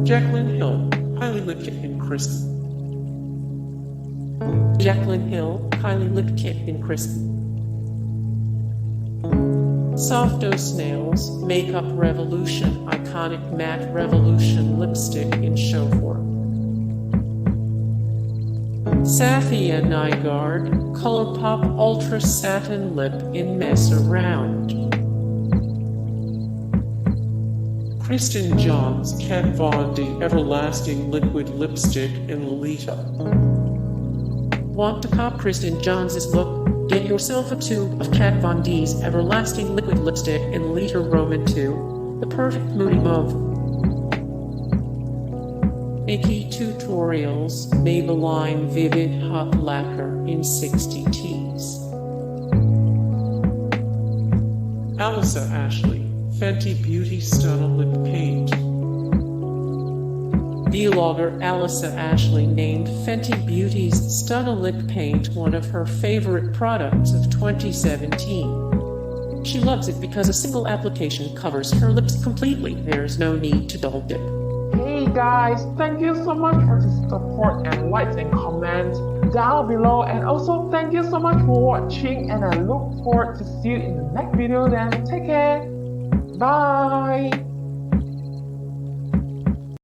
Jaclyn Hill, Kylie Lip Kit and Kristen. Jaclyn Hill, Kylie Lip Kit and Kristen. Sophdoesnails, Makeup Revolution, Iconic Matte Revolution Lipstick in Chauffeur. Safiya Nygaard, Colourpop Ultra Satin Lip in Mess Around. Kristen Johns, Kat Von D Everlasting Liquid Lipstick in Lolita. Want to cop Kristen Johns' look? Get yourself a tube of Kat Von D's Everlasting Liquid Lipstick in Lolita Roman 2, the perfect moody mauve. Nikkie Tutorials, Maybelline Vivid Hot Lacquer in 60 Tease. Alissa Ashley, Fenty Beauty Stunna Lip Paint. Vlogger Alissa Ashley named Fenty Beauty's Stunna Lip Paint one of her favorite products of 2017. She loves it because a single application covers her lips completely. There's no need to double dip. Hey guys, thank you so much for the support and likes and comments down below, and also thank you so much for watching, and I look forward to see you in the next video. Then take care, bye.